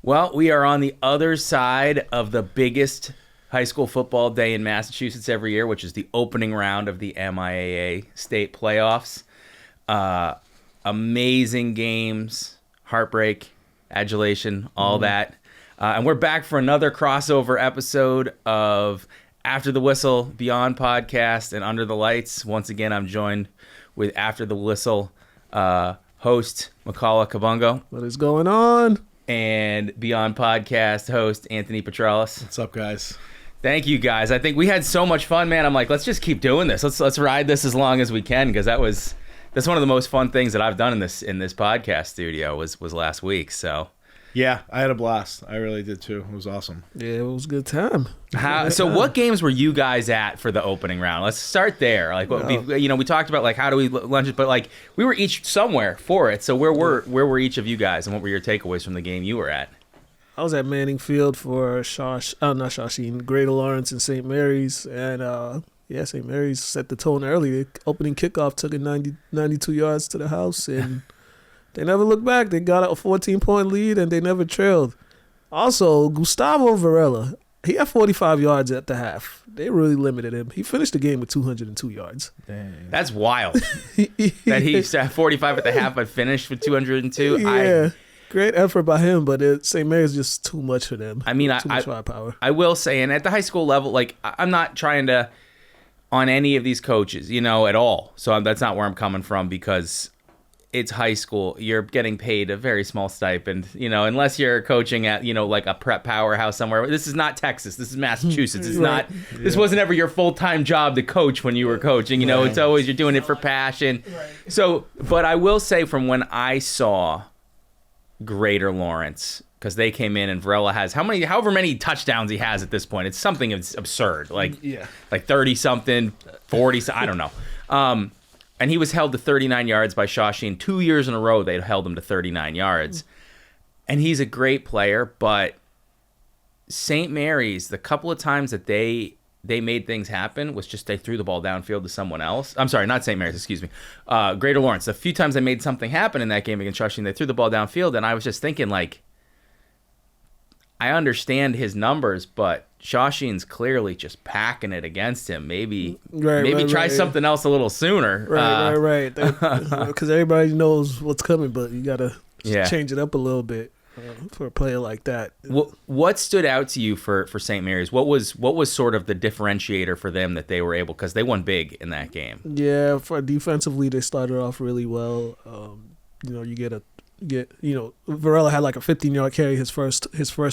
Well, we are on the other side of the biggest high school football day in Massachusetts every year, which is the opening round of the MIAA state playoffs. Amazing games, heartbreak, adulation, all that. And we're back for another crossover episode of After the Whistle, Beyond Podcast, and Under the Lights. Once again, I'm joined with After the Whistle host Mukala Kabongo. What is going on? And Beyond Podcast host Anthony Petrelis. What's up, guys? Thank you, guys. I think we had so much fun, man. I'm like, let's just keep doing this. Let's ride this as long as we can, because that's one of the most fun things that I've done in this podcast studio was last week. So yeah, I had a blast. I really did too. It was awesome. Yeah, it was a good time. What games were you guys at for the opening round? Let's start there. Like, we talked about like how do we lunch it, but like we were each somewhere for it. So where were each of you guys, and what were your takeaways from the game you were at? I was at Manning Field for Greater Lawrence and St. Mary's, and St. Mary's set the tone early. The opening kickoff took it 92 yards to the house, and they never looked back. They got a 14-point lead, and they never trailed. Also, Gustavo Varela, he had 45 yards at the half. They really limited him. He finished the game with 202 yards. Dang. That's wild. That he had 45 at the half, but finished with 202. Yeah. Great effort by him, but St. Mary's just too much for them. I mean, too much firepower. I will say, and at the high school level, like I'm not trying to on any of these coaches, at all. So that's not where I'm coming from, because it's high school. You're getting paid a very small stipend, unless you're coaching at, like a prep powerhouse somewhere. This is not Texas. This is Massachusetts. It's right. This wasn't ever your full-time job to coach when you were coaching. It's always you're doing it for passion. Right. So, but I will say from when I saw Greater Lawrence, because they came in and Varela has however many touchdowns he has at this point. It's something absurd, like 30 something, 40. I don't know. And he was held to 39 yards by Shawsheen 2 years in a row. They held him to 39 yards, and he's a great player. But St. Mary's, the couple of times that they made things happen was just they threw the ball downfield to someone else. I'm sorry, not St. Mary's, excuse me. Greater Lawrence. A few times they made something happen in that game against Shawsheen, they threw the ball downfield, and I was just thinking, like, I understand his numbers, but Shawsheen's clearly just packing it against him. Maybe try something else a little sooner. Right. Because everybody knows what's coming, but you got to change it up a little bit. For a player like that. What stood out to you for St. Mary's? What was sort of the differentiator for them that they were able, because they won big in that game? Yeah, for defensively they started off really well. Varela had like a 15-yard carry his first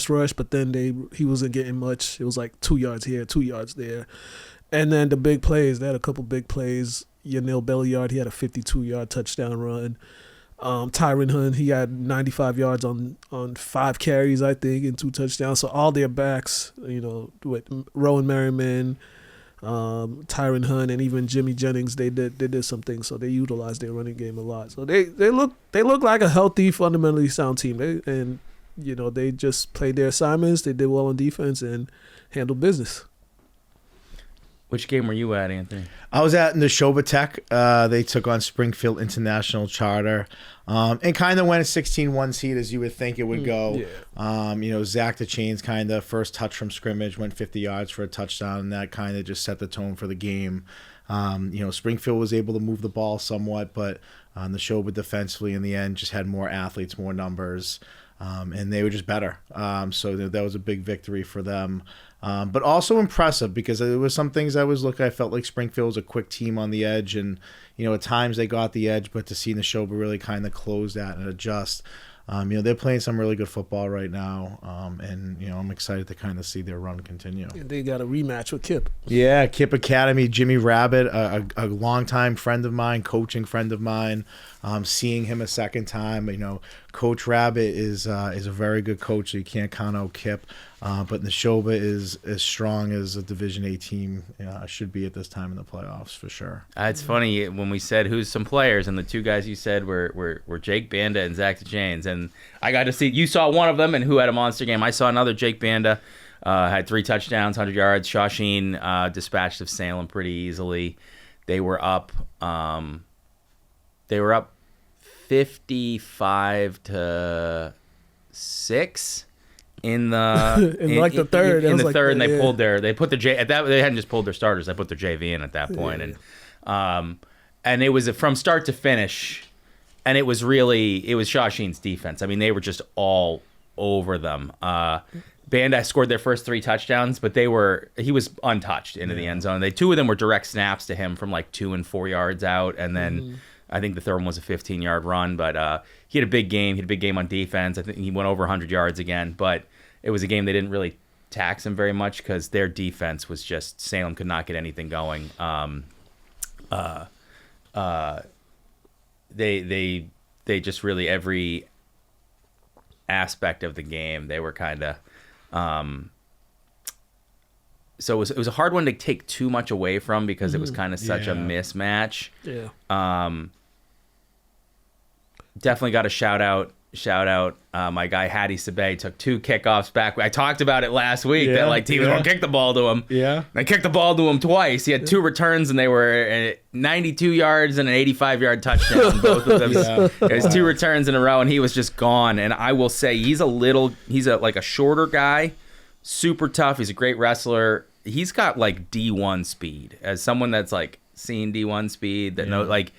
rush, but then he wasn't getting much. It was like 2 yards here, 2 yards there. And then the big plays, they had a couple big plays. Yanil Belliard, he had a 52-yard touchdown run. Tyron Hunt, he had 95 yards on 5 carries, I think, and 2 touchdowns. So all their backs, with Rowan Merriman, Tyron Hunt, and even Jimmy Jennings, they did some things. So they utilized their running game a lot. So they look like a healthy, fundamentally sound team. They just played their assignments. They did well on defense and handled business. Which game were you at, Anthony? I was at Neshoba Tech. They took on Springfield International Charter. And kind of went a 16-1 seed as you would think it would go. Yeah. Zach DeChain's kind of first touch from scrimmage went 50 yards for a touchdown, and that kind of just set the tone for the game. Springfield was able to move the ball somewhat, but Neshoba defensively in the end just had more athletes, more numbers, and they were just better. So that was a big victory for them. But also impressive, because there was some things I felt like Springfield was a quick team on the edge, and at times they got the edge, but to see Neshoba really kind of close that and adjust, they're playing some really good football right now, and I'm excited to kind of see their run continue. They got a rematch with Kip. Yeah, Kip Academy, Jimmy Rabbit, a longtime friend of mine, coaching friend of mine. Seeing him a second time, Coach Rabbit is a very good coach. So you can't count out Kip. But Neshoba is as strong as a Division A team should be at this time in the playoffs for sure. It's funny when we said who's some players, and the two guys you said were Jake Banda and Zach DeChains, and I got to see. You saw one of them, and who had a monster game. I saw another. Jake Banda had 3 touchdowns, 100 yards. Shawsheen dispatched of Salem pretty easily. They were up. They were up 55-6, in the third. In the third, and they pulled they put the J at that. They hadn't just pulled their starters. They put their JV in at that point, and it was from start to finish, and it was Shawsheen's defense. I mean, they were just all over them. Banda scored their first 3 touchdowns, but he was untouched into the end zone. 2 of them were direct snaps to him from like 2 and 4 yards out, and then I think the third one was a 15-yard run. But he had a big game. He had a big game on defense. I think he went over 100 yards again, but it was a game they didn't really tax him very much because their defense was just Salem could not get anything going. They just really every aspect of the game they were kind of. So it was a hard one to take too much away from because it was kind of such a mismatch. Yeah. Definitely got a shout out. My guy Hadi Sabay took 2 kickoffs back. I talked about it last week that like teams won't kick the ball to him. Yeah. I kicked the ball to him twice. He had 2 returns and they were 92 yards and an 85-yard touchdown. Both of them. It was 2 returns in a row and he was just gone. And I will say he's a shorter guy, super tough. He's a great wrestler. He's got like D1 speed. As someone that's like seen D1 speed that knows like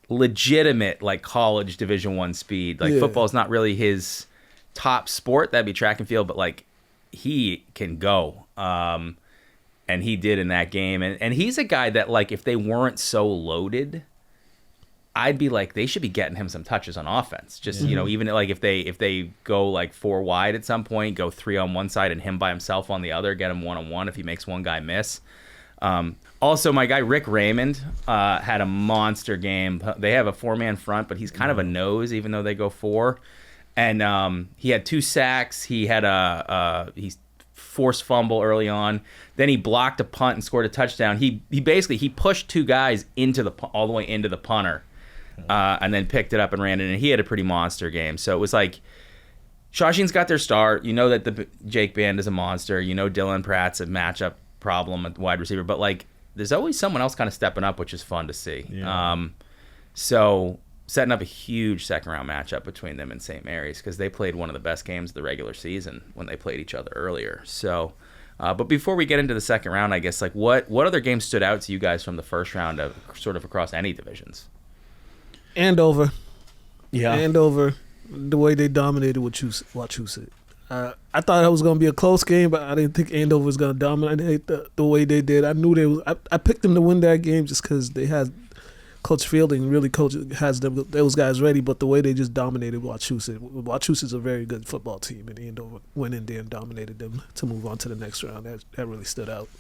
legitimate like college Division I speed. Like football is not really his top sport. That'd be track and field, but like he can go. And he did in that game. And he's a guy that like if they weren't so loaded, I'd be like they should be getting him some touches on offense. Just even like if they go like 4 wide at some point, go 3 on one side and him by himself on the other, get him 1-on-1 if he makes one guy miss. Also, my guy Rick Raymond had a monster game. They have a 4-man front, but he's kind of a nose, even though they go 4. And he had 2 sacks. He had he forced fumble early on. Then he blocked a punt and scored a touchdown. He basically pushed 2 guys all the way into the punter, and then picked it up and ran it. And he had a pretty monster game. So it was like Shawsheen's got their start. You know that the Jake Band is a monster. You know Dylan Pratt's a matchup problem at wide receiver, but like there's always someone else kind of stepping up, which is fun to see. So setting up a huge second round matchup between them and St. Mary's because they played one of the best games of the regular season when they played each other earlier. So but before we get into the second round, I guess like what other games stood out to you guys from the first round of sort of across any divisions? Andover, the way they dominated Wachusett. I thought it was going to be a close game, but I didn't think Andover was going to dominate the way they did. I knew I picked them to win that game just because they had Coach Fielding really has those guys ready, but the way they just dominated Wachusett's a very good football team, and Andover went in there and dominated them to move on to the next round. That really stood out.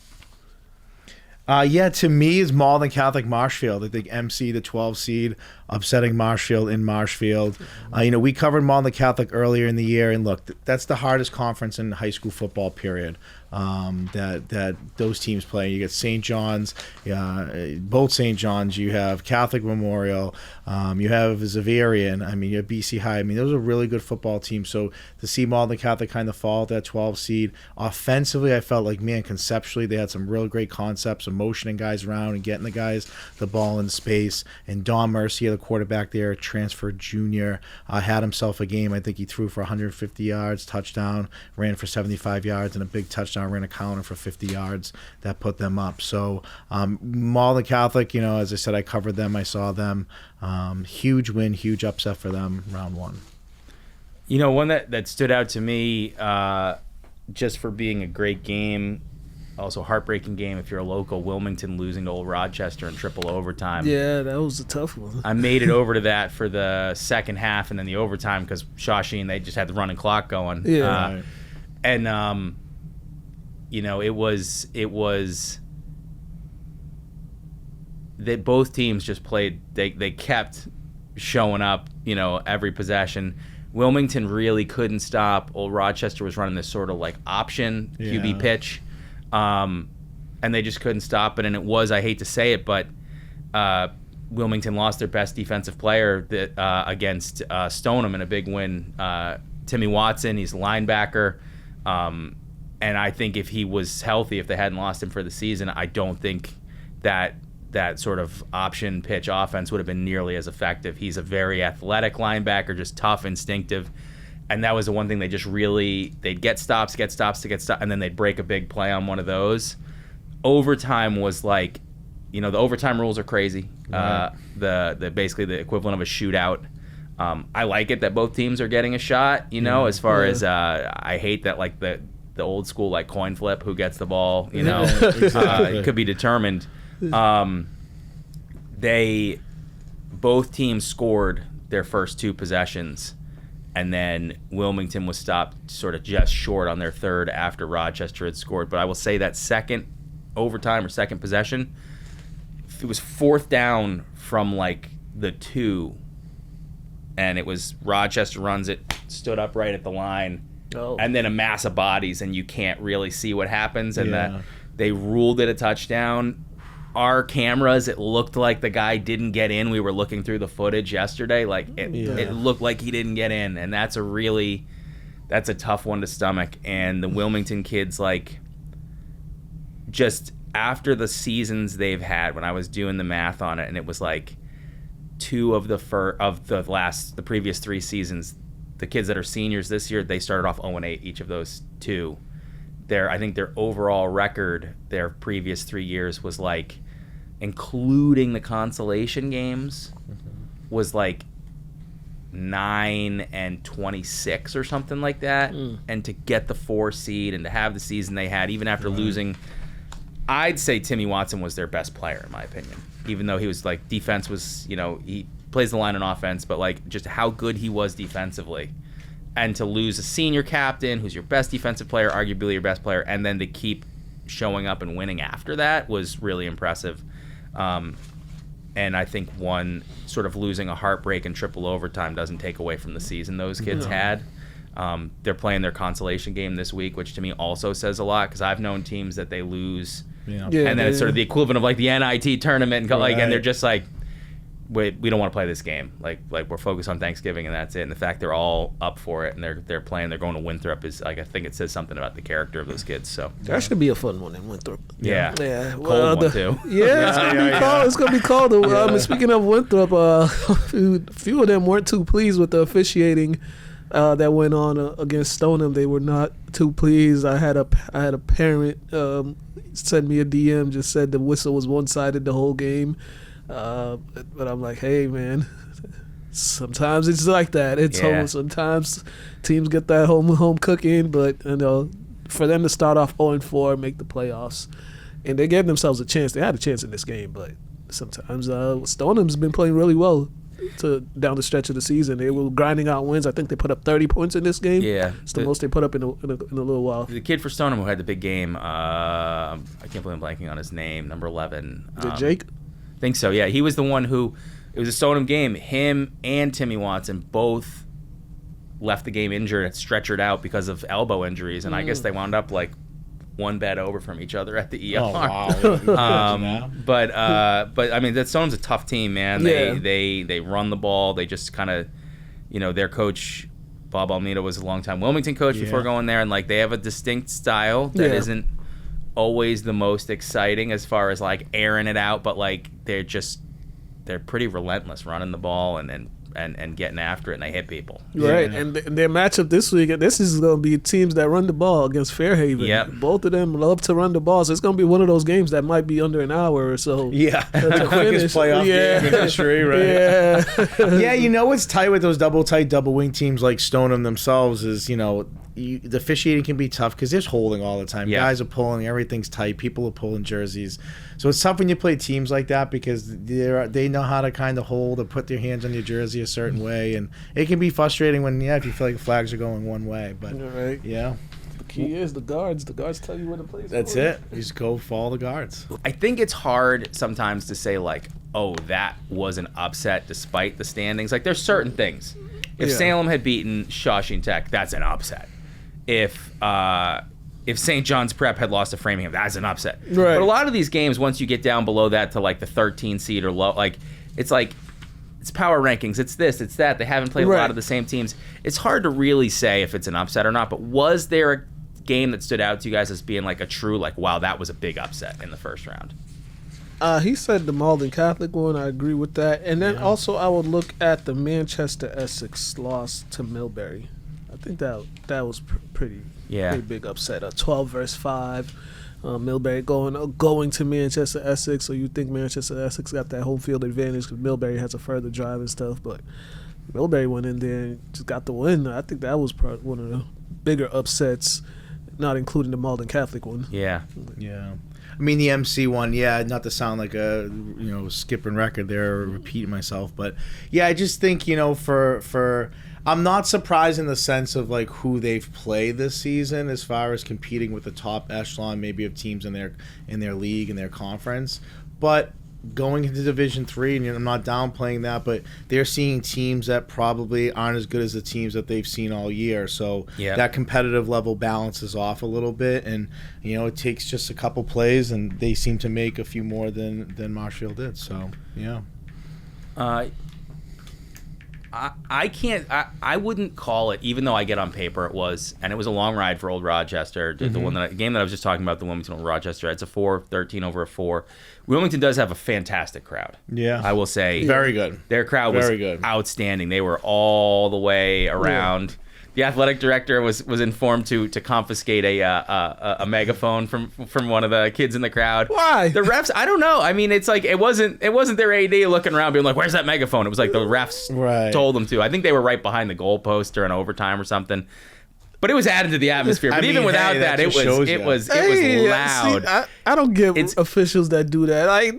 To me, is Malden Catholic Marshfield. I think MC, the 12 seed, upsetting Marshfield in Marshfield. We covered Malden Catholic earlier in the year, and look, that's the hardest conference in high school football, period. That those teams play. You get St. John's, both St. John's. You have Catholic Memorial. You have Xaverian. I mean, you have BC High. I mean, those are really good football teams. So to see Malden Catholic kind of fall at that 12 seed, offensively, I felt like, man, conceptually, they had some real great concepts of motioning guys around and getting the guys the ball in space. And Don Mercier, the quarterback there, transferred junior, had himself a game. I think he threw for 150 yards, touchdown, ran for 75 yards, and a big touchdown. Ran a counter for 50 yards that put them up. So Malden Catholic, as I said, I covered them. I saw them. Huge win, huge upset for them, round 1. One that stood out to me just for being a great game, also heartbreaking game if you're a local, Wilmington losing to Old Rochester in triple overtime. Yeah, that was a tough one. I made it over to that for the second half and then the overtime because Shawsheen, they just had the running clock going. Yeah. And it was that both teams just played. They kept showing up. Every possession. Wilmington really couldn't stop. Old Rochester was running this sort of like option QB pitch, and they just couldn't stop it. And it was, I hate to say it, but Wilmington lost their best defensive player against Stoneham in a big win. Timmy Watson, he's a linebacker. And I think if he was healthy, if they hadn't lost him for the season, I don't think that sort of option pitch offense would have been nearly as effective. He's a very athletic linebacker, just tough, instinctive. And that was the one thing they'd get stops, and then they'd break a big play on one of those. Overtime was like, the overtime rules are crazy. Right. The basically the equivalent of a shootout. I like it that both teams are getting a shot, as far as I hate that like the old school like coin flip, who gets the ball, Exactly. it could be determined. Both teams scored their first 2 possessions, and then Wilmington was stopped sort of just short on their third after Rochester had scored. But I will say that second overtime or second possession, it was 4th down from like the 2, and it was Rochester runs it, stood up right at the line, and then a mass of bodies, and you can't really see what happens, and they ruled it a touchdown. Our cameras, it looked like the guy didn't get in. We were looking through the footage yesterday, like it looked like he didn't get in, and that's a tough one to stomach. And the Wilmington kids, like, just after the seasons they've had, when I was doing the math on it, and it was like 2 of the previous 3 seasons, the kids that are seniors this year, they started off 0-8 each of those 2. I think their overall record their previous 3 years was like, including the consolation games, was like 9-26 or something like that. And to get the 4 seed and to have the season they had, even after losing, I'd say Timmy Watson was their best player in my opinion. Even though he was like, defense was, he plays the line on offense, but like just how good he was defensively. And to lose a senior captain who's your best defensive player, arguably your best player, and then to keep showing up and winning after that was really impressive. And I think one sort of losing a heartbreak in triple overtime doesn't take away from the season those kids had. They're playing their consolation game this week, which to me also says a lot, because I've known teams that they lose, and then it's sort of the equivalent of like the NIT tournament, and they're just like, we don't want to play this game. Like we're focused on Thanksgiving and that's it. And the fact they're all up for it and they're playing, they're going to Winthrop is like, I think it says something about the character of those kids. So that should be a fun one in Winthrop. Yeah. Well, Cold one too. Yeah, it's gonna be cold. It's gonna be cold. Speaking of Winthrop, a few of them weren't too pleased with the officiating that went on against Stoneham. They were not too pleased. I had a parent send me a DM, just said the whistle was one-sided the whole game. But I'm like, hey man, sometimes it's like that. It's home. Sometimes teams get that home cooking, but for them to start off 0-4, make the playoffs, and they gave themselves a chance. They had a chance in this game, but sometimes Stoneham's been playing really well down the stretch of the season. They were grinding out wins. I think they put up 30 points in this game. Yeah, it's the most they put up in a little while. The kid for Stoneham who had the big game, I can't believe I'm blanking on his name. Number 11. Is it Jake? I think so, yeah. He was the one who, it was a Stoneham game. Him and Timmy Watson both left the game injured, stretchered out because of elbow injuries, and I guess they wound up like one bed over from each other at the ER. Oh, wow. But I mean, that Stoneham's a tough team, man. They run the ball. They just kind of, their coach, Bob Almeida, was a longtime Wilmington coach before going there, and like they have a distinct style that isn't always the most exciting as far as like airing it out, but like they're pretty relentless running the ball and getting after it, and they hit people. Right, and their matchup this week, this is going to be teams that run the ball against Fairhaven. Yep. Both of them love to run the ball, so it's going to be one of those games that might be under an hour or so. Yeah, the quickest playoff game in history, right? Yeah. What's tight with those double wing teams like Stoneham themselves is, the officiating can be tough because there's holding all the time. Yeah. Guys are pulling, everything's tight. People are pulling jerseys, so it's tough when you play teams like that because they know how to kind of hold or put their hands on your jersey a certain way, and it can be frustrating when if you feel like the flags are going one way. But the key is the guards. The guards tell you where to place. That's it. You just go follow the guards. I think it's hard sometimes to say like, oh, that was an upset despite the standings. Like there's certain things. If Salem had beaten Shawshing Tech, that's an upset. If St. John's Prep had lost to Framingham, that's an upset. Right. But a lot of these games, once you get down below that to like the 13 seed or low, like it's power rankings, it's this, it's that. They haven't played a lot of the same teams. It's hard to really say if it's an upset or not, but was there a game that stood out to you guys as being like a true, like, wow, that was a big upset in the first round? He said the Malden Catholic one. I agree with that. And then also I would look at the Manchester Essex loss to Millbury. I think that was pretty Yeah. big upset. 12 versus 5. Millbury going to Manchester Essex, so you think Manchester Essex got that home field advantage because Millbury has a further drive and stuff, but Millbury went in there and just got the win. I think that was one of the bigger upsets, not including the Malden Catholic one. Yeah. Yeah. I mean, the MC one, yeah, not to sound like a, skipping record there or repeating myself, but yeah, I just think, for I'm not surprised in the sense of like who they've played this season as far as competing with the top echelon maybe of teams in their league and their conference, but going into Division 3, and I'm not downplaying that, but they're seeing teams that probably aren't as good as the teams that they've seen all year. So that competitive level balances off a little bit, and it takes just a couple plays, and they seem to make a few more than Marshfield did. So yeah. I wouldn't call it, even though I get on paper it was a long ride for Old Rochester. The game that I was just talking about, the Wilmington Old Rochester, it's a 13 over a 4. Wilmington does have a fantastic crowd. Yeah. I will say. Very good. Their crowd was outstanding. They were all the way around. Yeah. The athletic director was informed to confiscate a megaphone from one of the kids in the crowd. Why? The refs, I don't know. I mean, it's like it wasn't their AD looking around being like, "Where's that megaphone?" It was like the refs told them to. I think they were right behind the goalpost during overtime or something. But it was added to the atmosphere. But even without that, it was loud. See, I don't get officials that do that.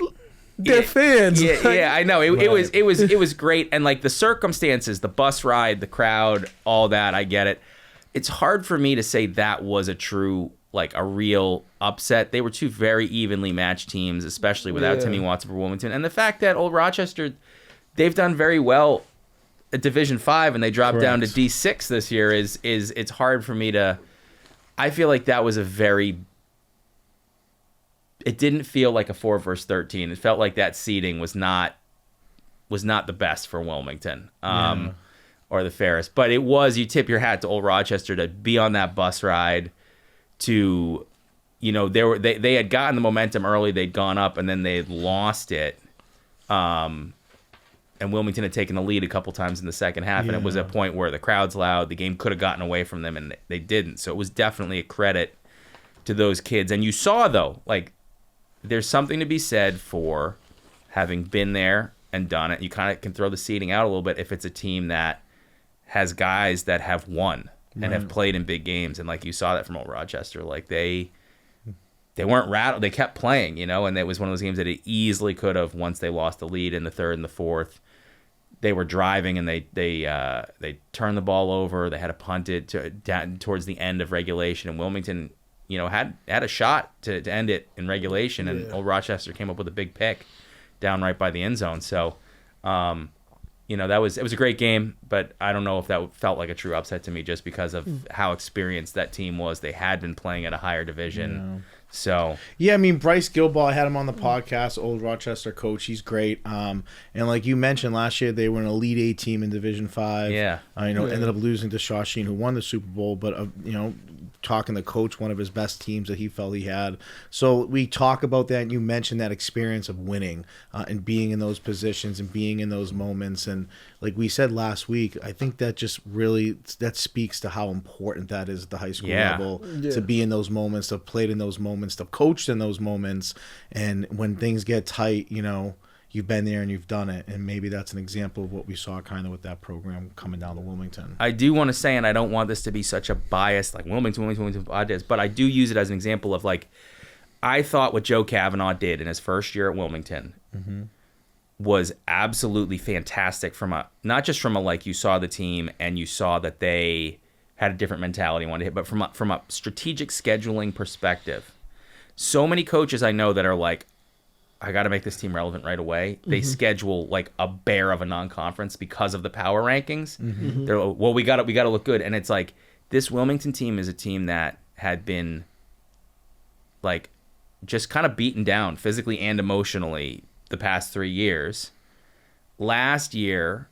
They're fans. Yeah, I know. It was great, and like the circumstances, the bus ride, the crowd, all that, I get it. It's hard for me to say that was a real upset. They were two very evenly matched teams, especially without Timmy Watson for Wilmington. And the fact that Old Rochester, they've done very well at Division 5 and they dropped down to D6 this year is it's hard for me to. I feel like that was it didn't feel like a 4 versus 13. It felt like that seeding was not the best for Wilmington or the fairest. But it was, you tip your hat to Old Rochester to be on that bus ride, to, they had gotten the momentum early, they'd gone up, and then they had lost it. And Wilmington had taken the lead a couple times in the second half, and it was a point where the crowd's loud, the game could have gotten away from them, and they didn't. So it was definitely a credit to those kids. And you saw, though, there's something to be said for having been there and done it. You kind of can throw the seeding out a little bit if it's a team that has guys that have won and have played in big games. And you saw that from Old Rochester. They weren't rattled. They kept playing, and it was one of those games that it easily could have, once they lost the lead in the third and the fourth. They were driving and they turned the ball over. They had to punt it towards the end of regulation, and Wilmington had a shot to end it in regulation, and Old Rochester came up with a big pick down right by the end zone. So, it was a great game, but I don't know if that felt like a true upset to me just because of how experienced that team was. They had been playing at a higher division. So yeah, I mean, Bryce Gilball, I had him on the podcast, Old Rochester coach. He's great. And like you mentioned, last year they were an Elite 8 team in Division 5. Ended up losing to Shawsheen, who won the Super Bowl, but talking to coach, one of his best teams that he felt he had. So we talk about that, and you mentioned that experience of winning and being in those positions and being in those moments. And like we said last week, I think that just really, that speaks to how important that is at the high school level, to be in those moments, to have played in those moments, to have coached in those moments. And when things get tight, you've been there and you've done it, and maybe that's an example of what we saw kind of with that program coming down to Wilmington. I do want to say, and I don't want this to be such a bias, like Wilmington, but I do use it as an example of I thought what Joe Kavanaugh did in his first year at Wilmington was absolutely fantastic not just from a you saw the team and you saw that they had a different mentality and wanted to hit, but from a strategic scheduling perspective. So many coaches I know that are I got to make this team relevant right away. They schedule a bear of a non-conference because of the power rankings. They're we got to look good, and it's this Wilmington team is a team that had been just kind of beaten down physically and emotionally the past 3 years. Last year,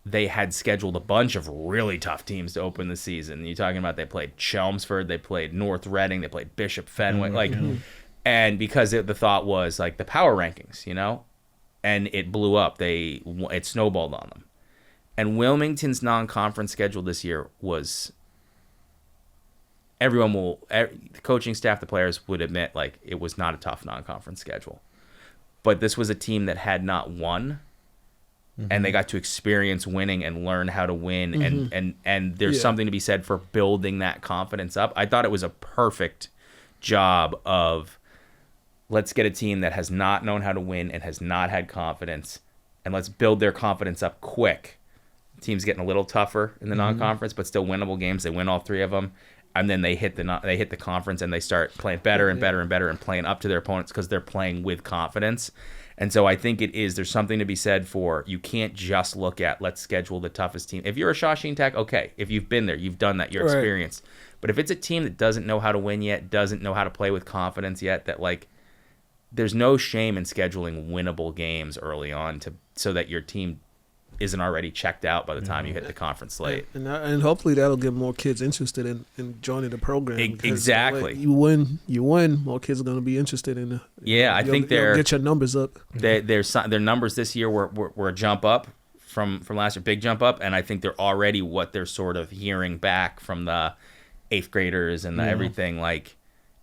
they had scheduled a bunch of really tough teams to open the season. You're talking about they played Chelmsford, they played North Reading, they played Bishop Fenwick, And because the thought was the power rankings, and it blew up. It snowballed on them. And Wilmington's non-conference schedule this year was the coaching staff, the players would admit like it was not a tough non-conference schedule, but this was a team that had not won, and they got to experience winning and learn how to win, and there's something to be said for building that confidence up. I thought it was a perfect job of, let's get a team that has not known how to win and has not had confidence, and let's build their confidence up quick. The team's getting a little tougher in the non-conference, but still winnable games. They win all 3 of them, and then they hit the conference and they start playing better and better and better and playing up to their opponents because they're playing with confidence. And so I think there's something to be said for, you can't just look at, let's schedule the toughest team. If you're a Shawsheen Tech, okay. If you've been there, you've done that, you're experienced. But if it's a team that doesn't know how to win yet, doesn't know how to play with confidence yet, that like, there's no shame in scheduling winnable games early on so that your team isn't already checked out by the time you hit the conference slate. And hopefully that'll get more kids interested in joining the program. Exactly. You win, more kids are going to be interested in it. Yeah, I think you'll get your numbers up. Their numbers this year were a jump up from last year, big jump up, and I think they're already what they're sort of hearing back from the 8th graders and everything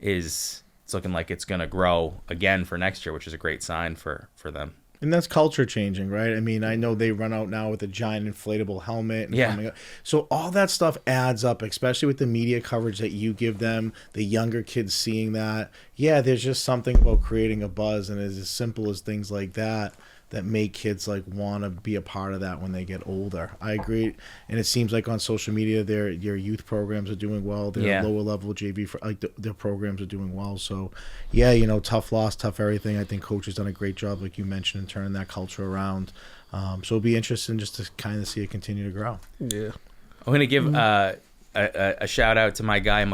it's looking like it's going to grow again for next year, which is a great sign for them. And that's culture changing, right? I mean, I know they run out now with a giant inflatable helmet. And coming up. So all that stuff adds up, especially with the media coverage that you give them, the younger kids seeing that. Yeah, there's just something about creating a buzz, and it's as simple as things like that make kids like want to be a part of that when they get older. I agree. And it seems like on social media, your youth programs are doing well. Their lower level JV, their programs are doing well. So, tough loss, tough everything. I think Coach has done a great job, like you mentioned, in turning that culture around. So it'll be interesting just to kind of see it continue to grow. Yeah. I'm going to give a shout out to my guy,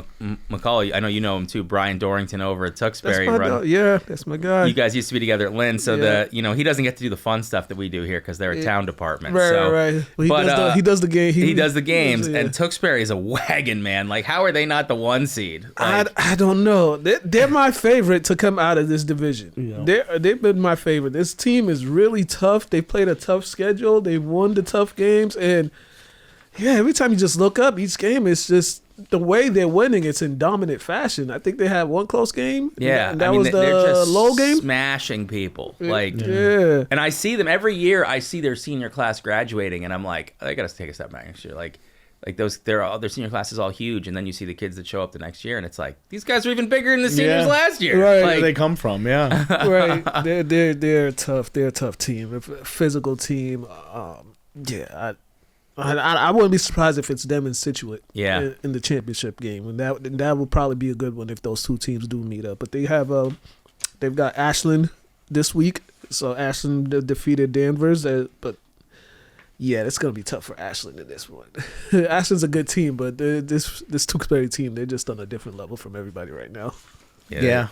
Mukala. I know you know him too, Brian Dorrington over at Tewksbury. That's my guy. You guys used to be together at Lynn, so he doesn't get to do the fun stuff that we do here because they're a town department. Right. Well, he does the game. He does the games, and Tewksbury is a wagon, man. Like, how are they not the 1 seed? Like, I don't know. They're my favorite to come out of this division. Yeah. They've been my favorite. This team is really tough. They played a tough schedule. They won the tough games, and every time you just look up each game, it's just the way they're winning. It's in dominant fashion. I think they had one close game. Yeah, and that was the low game. Smashing people, and I see them every year. I see their senior class graduating, and I'm like, I got to take a step back next year. Like those, their senior class is all huge, and then you see the kids that show up the next year, and it's like these guys are even bigger than the seniors last year. Right, where they come from, right. They're tough. They're a tough team, a physical team. I wouldn't be surprised if it's them and Situate in the championship game, and that would probably be a good one if those 2 teams do meet up. But they've got Ashland this week, so Ashland defeated Danvers, but it's gonna be tough for Ashland in this one. Ashland's a good team, but this Tewksbury team, they're just on a different level from everybody right now. Yeah,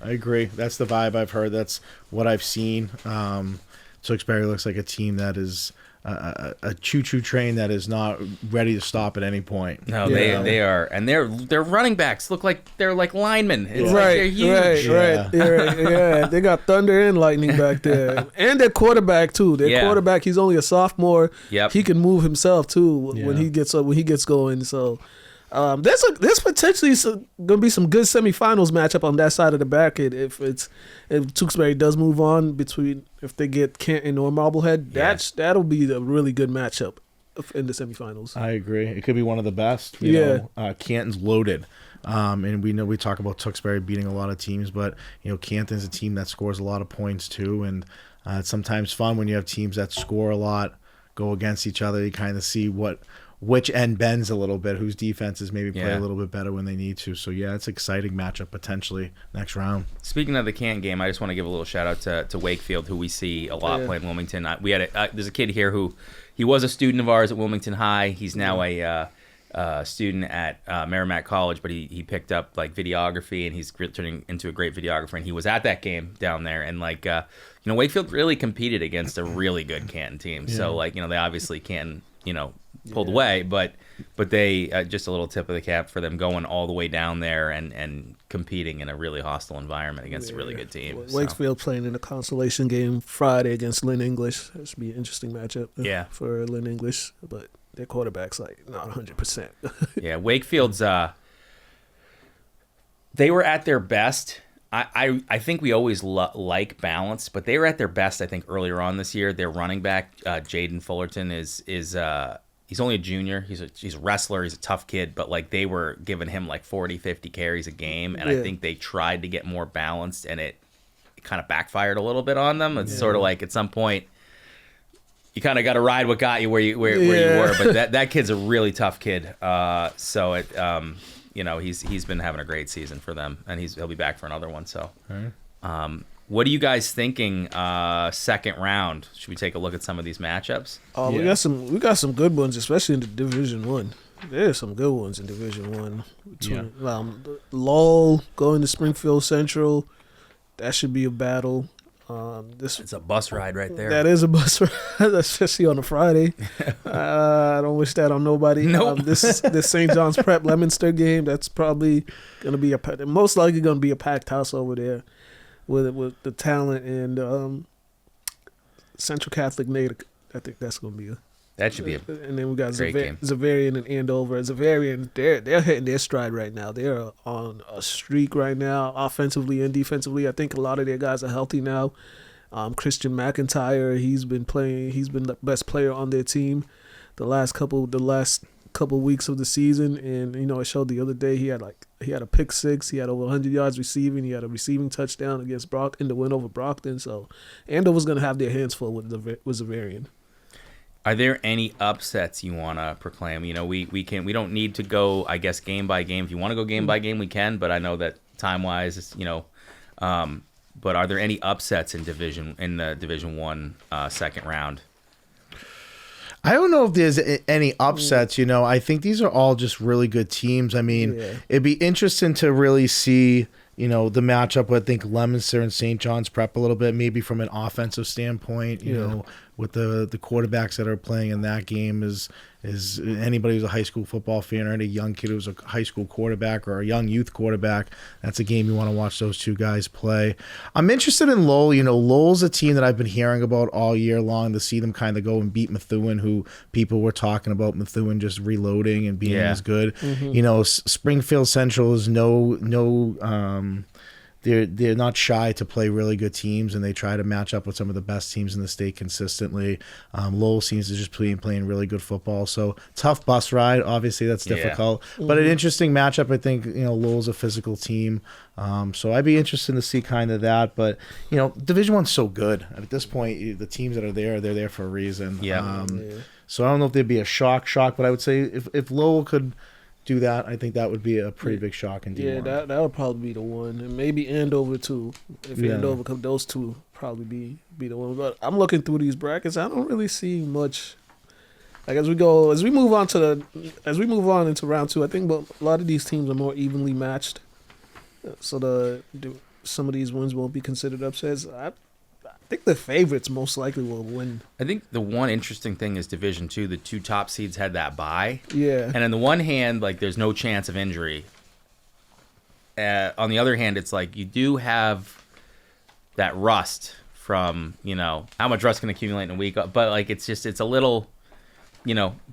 I agree. That's the vibe I've heard. That's what I've seen. Tewksbury looks like a team that is a choo-choo train that is not ready to stop at any point. No, they are, and their running backs look like they're like linemen. It's like they're huge. Right. They got thunder and lightning back there, and their quarterback too. Quarterback, he's only a sophomore. Yep. He can move himself too when he gets going. So. There's potentially gonna be some good semifinals matchup on that side of the bracket if Tewksbury does move on if they get Canton or Marblehead. That'll be a really good matchup in the semifinals. I agree. It could be one of the best. Canton's loaded. And we talk about Tewksbury beating a lot of teams, but Canton's a team that scores a lot of points too, and it's sometimes fun when you have teams that score a lot go against each other. You kind of see which end bends a little bit, whose defenses maybe play a little bit better when they need to. So, it's an exciting matchup potentially next round. Speaking of the Canton game, I just want to give a little shout-out to Wakefield, who we see a lot playing Wilmington. There's a kid here who he was a student of ours at Wilmington High. He's now a student at Merrimack College, but he picked up like videography, and he's turning into a great videographer. And he was at that game down there, and Wakefield really competed against a really good Canton team. Yeah. So they obviously can pulled away, but they just a little tip of the cap for them going all the way down there and competing in a really hostile environment against a really good team. Wakefield playing in a consolation game Friday against Lynn English. That should be an interesting matchup for Lynn English, but their quarterback's not 100%. Wakefield's They were at their best. I think we always like balance, but they were at their best, I think, earlier on this year. Their running back, Jaden Fullerton, is he's only a junior. He's a wrestler. He's a tough kid, but like they were giving him like 40, 50 carries a game, and I think they tried to get more balanced, and it kind of backfired a little bit on them. It's sort of like at some point you kind of got to ride what got you where you were, but that kid's a really tough kid. So it he's been having a great season for them, and he'll be back for another one. So, what are you guys thinking? Second round? Should we take a look at some of these matchups? We got some good ones, especially in the Division 1. There's some good ones in Division 1. Lowell going to Springfield Central. That should be a battle. It's a bus ride right there. That is a bus ride, especially on a Friday. I don't wish that on nobody. Nope. This St. John's Prep Leominster game, that's probably going to be most likely going to be a packed house over there with the talent and Central Catholic Native. I think that's going to be that should be and then we got great game. Zavarian and Andover. Zavarian, they're hitting their stride right now. They're on a streak right now, offensively and defensively. I think a lot of their guys are healthy now. Christian McIntyre, he's been the best player on their team the last couple weeks of the season, and it showed the other day he had a pick six, he had over 100 yards receiving, he had a receiving touchdown against in the win over Brockton. So Andover's gonna have their hands full with Zavarian. Are there any upsets you want to proclaim? We don't need to go, I guess, game by game. If you want to go game by game, we can, but I know that time-wise, but are there any upsets in the Division 1 second round? I don't know if there's any upsets, I think these are all just really good teams. I mean, it'd be interesting to really see, the matchup with, I think, Leominster and St. John's Prep a little bit, maybe from an offensive standpoint, with the quarterbacks that are playing in that game is anybody who's a high school football fan or any young kid who's a high school quarterback or a young youth quarterback, that's a game you want to watch those two guys play. I'm interested in Lowell. Lowell's a team that I've been hearing about all year long, to see them kind of go and beat Methuen, who people were talking about Methuen just reloading and being as good. Mm-hmm. Springfield Central is they're not shy to play really good teams, and they try to match up with some of the best teams in the state consistently. Lowell seems to just playing really good football. So tough bus ride. Obviously, that's difficult, but an interesting matchup. I think Lowell's a physical team, so I'd be interested to see kind of that. But Division I's so good at this point. The teams that are there, they're there for a reason. So I don't know if there'd be a shock, but I would say if Lowell could do that, I think that would be a pretty big shock in D1. Yeah, that would probably be the one, and maybe Andover too. If Andover come, those two probably be the one. But I'm looking through these brackets, I don't really see much. Like as we move on into round 2, I think a lot of these teams are more evenly matched. So some of these wins won't be considered upsets. I think the favorites most likely will win. I think the one interesting thing is Division 2. The two top seeds had that bye. Yeah. And on the one hand, like there's no chance of injury. On the other hand, it's like you do have that rust from, how much rust can accumulate in a week. But like it's a little,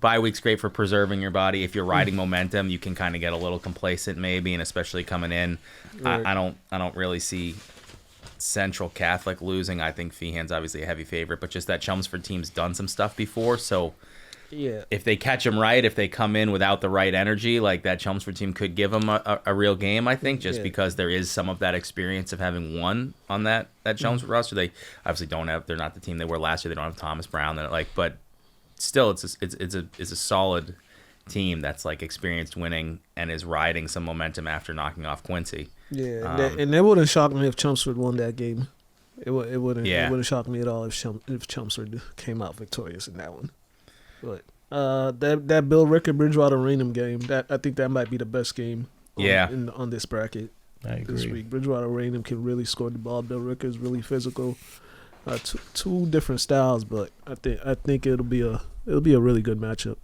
bye week's great for preserving your body. If you're riding momentum, you can kind of get a little complacent maybe, and especially coming in. Right. I don't really see Central Catholic losing. I think Feehan's obviously a heavy favorite, but just that Chelmsford team's done some stuff before, so if they catch them right, if they come in without the right energy, like that Chelmsford team could give them a real game, I think, just because there is some of that experience of having won on that Chelmsford roster. They obviously they're not the team they were last year. They don't have Thomas Brown, but still it's a solid team that's like experienced winning and is riding some momentum after knocking off Quincy. Yeah, and it wouldn't shock me if Chelmsford won that game. It wouldn't shock me at all if Chelmsford came out victorious in that one. But that Bill Ricker Bridgewater Raynham game, I think that might be the best game. On this bracket. I agree. This week, Bridgewater Raynham can really score the ball. Bill Ricker is really physical. Two different styles, but I think it'll be a really good matchup.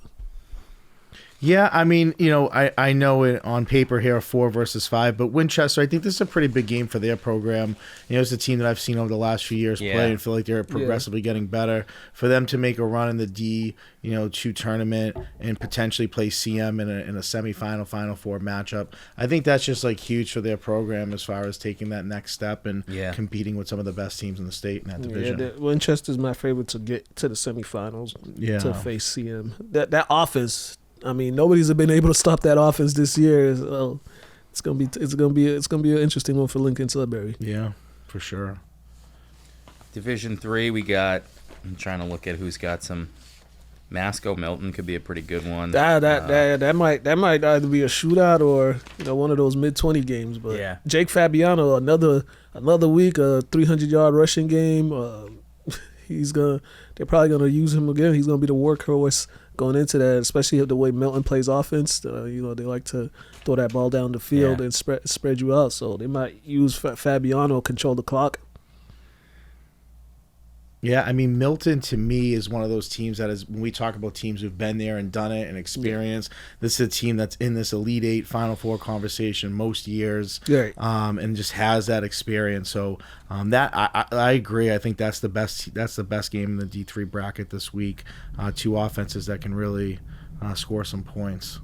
Yeah, I mean, I know it on paper here 4 versus 5, but Winchester, I think this is a pretty big game for their program. It's a team that I've seen over the last few years play and feel like they're progressively getting better. For them to make a run in the D2 tournament and potentially play CM in a semifinal, Final Four matchup, I think that's just like huge for their program as far as taking that next step and competing with some of the best teams in the state in that division. Yeah, Winchester's my favorite to get to the semifinals to face CM. That offense. I mean, nobody's been able to stop that offense this year. So it's gonna be an interesting one for Lincoln Sudbury. Yeah, for sure. Division 3, we got. I'm trying to look at who's got some. Masco Milton could be a pretty good one. That might either be a shootout or one of those mid-20 games. But Jake Fabiano, another week, a 300-yard rushing game. They're probably gonna use him again. He's gonna be the workhorse going into that, especially the way Milton plays offense. They like to throw that ball down the field and spread you out. So they might use Fabiano, control the clock. Yeah, I mean, Milton to me is one of those teams that is, when we talk about teams who've been there and done it and experienced, this is a team that's in this Elite Eight, Final Four conversation most years, and just has that experience. So that I agree. I think that's the best game in the D3 bracket this week. 2 offenses that can really score some points.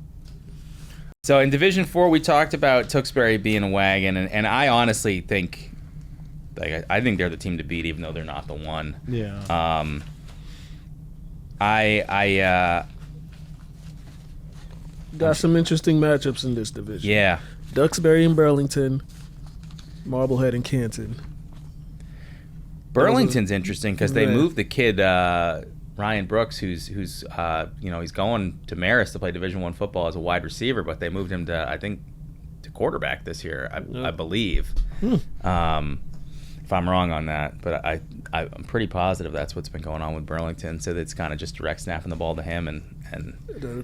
So in Division 4, we talked about Tewksbury being a wagon, and I honestly think. I think they're the team to beat, even though they're not the one. Yeah. Got some interesting matchups in this division. Yeah. Duxbury and Burlington, Marblehead and Canton. Burlington's interesting because they moved the kid Ryan Brooks, who's he's going to Marist to play Division I football as a wide receiver, but they moved him to quarterback this year, I believe. If I'm wrong on that, but I'm pretty positive that's what's been going on with Burlington. So it's kind of just direct snapping the ball to him and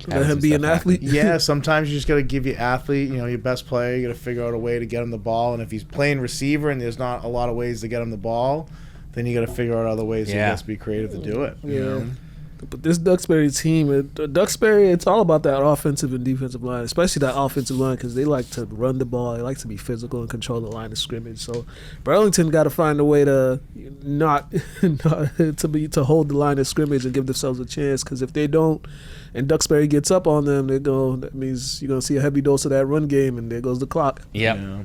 let him be an athlete. Yeah, sometimes you just got to give your athlete, your best player. You got to figure out a way to get him the ball, and if he's playing receiver and there's not a lot of ways to get him the ball, then you got to figure out other ways to be creative to do it. Yeah. But this Duxbury team, it's all about that offensive and defensive line, especially that offensive line, because they like to run the ball. They like to be physical and control the line of scrimmage. So Burlington got to find a way to to hold the line of scrimmage and give themselves a chance. Because if they don't, and Duxbury gets up on them, that means you're gonna see a heavy dose of that run game, and there goes the clock. Yep. Yeah.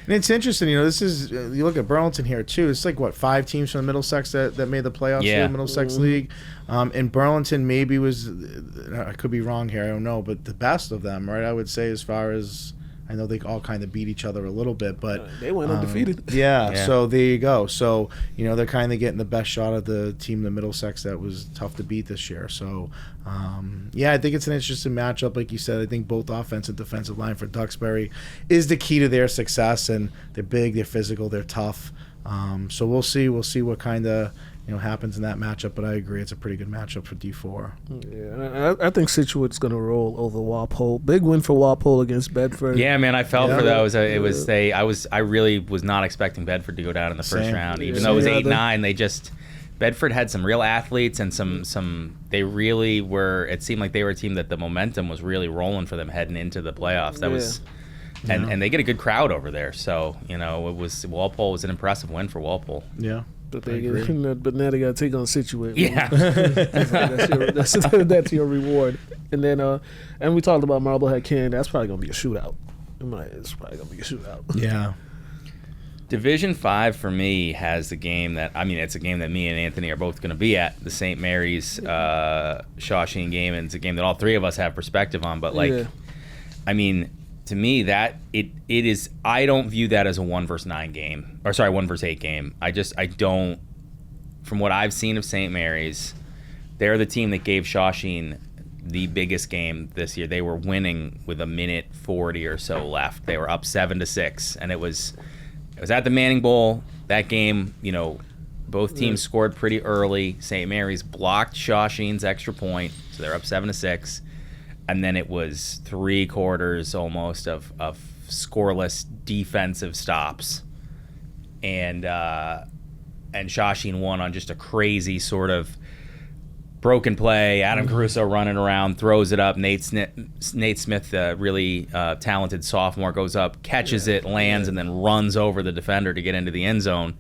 And it's interesting, this is, you look at Burlington here, too. It's like, 5 teams from the Middlesex that made the playoffs for the Middlesex League. And Burlington maybe was, I could be wrong here, I don't know, but the best of them, right, I would say, as far as, I know they all kind of beat each other a little bit, but they went undefeated. Yeah, so there you go. So, they're kind of getting the best shot of the team in the Middlesex that was tough to beat this year. So, I think it's an interesting matchup. Like you said, I think both offensive and defensive line for Duxbury is the key to their success, and they're big, they're physical, they're tough. So we'll see what kind of happens in that matchup, but I agree it's a pretty good matchup for D4. Yeah, I think Situate's going to roll over Walpole. Big win for Walpole against Bedford. Yeah, man, I felt for those. I really was not expecting Bedford to go down in the first round, even though it was 8-9. Bedford had some real athletes and some. They really were. It seemed like they were a team that the momentum was really rolling for them heading into the playoffs. That was. And they get a good crowd over there, so Walpole was an impressive win for Walpole. Yeah. But now they got to take on Situate. Yeah, that's your reward. And then and we talked about Marblehead Canton. That's probably gonna be a shootout. It's probably gonna be a shootout. Yeah. Division 5 for me has the game that it's a game that me and Anthony are both gonna be at, the St. Mary's Shawshene game, and it's a game that all three of us have perspective on. But to me, that it is. I don't view that as a 1 versus 9 game, or 1 versus 8 game. I don't. From what I've seen of St. Mary's, they're the team that gave Shawshene the biggest game this year. They were winning with 1:40 or so left. They were up 7-6, and it was at the Manning Bowl. That game, both teams scored pretty early. St. Mary's blocked Shawshene's extra point, so they're up 7-6. And then it was 3 quarters almost of scoreless defensive stops, and Shawshene won on just a crazy sort of broken play, Adam Caruso running around, throws it up. Nate Smith, the really talented sophomore, goes up, catches it, lands, and then runs over the defender to get into the end zone.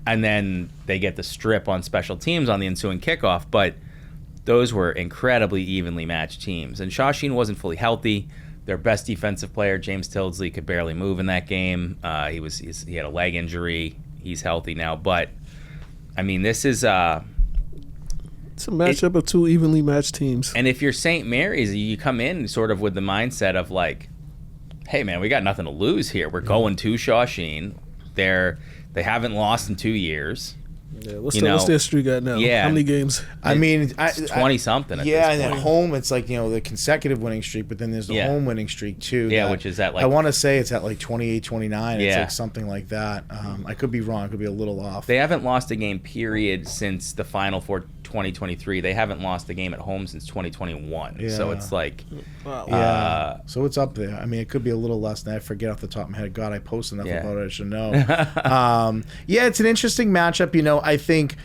And then they get the strip on special teams on the ensuing kickoff. But those were incredibly evenly matched teams. And Shawsheen wasn't fully healthy. Their best defensive player, James Tildesley, could barely move in that game. He had a leg injury. He's healthy now. But, I mean, this is... It's a matchup of two evenly matched teams. And if you're St. Mary's, you come in sort of with the mindset of like, hey, man, we got nothing to lose here. We're going to Shawsheen. They haven't lost in 2 years. Yeah, what's their streak at now? Yeah. How many games? I mean, 20-something at yeah, this and point. at home, it's like, the consecutive winning streak, but then there's the home winning streak, too. Yeah, which is at like... I want to say it's at like 28, 29. It's Yeah. like something like that. I could be wrong. I could be a little off. They haven't lost a game, period, since the Final Four 2023. They haven't lost a game at home since 2021. Yeah. So it's like... Yeah, so it's up there. I mean, it could be a little less than I forget off the top of my head. God, I post enough about it. I should know. Yeah, it's an interesting matchup. I think...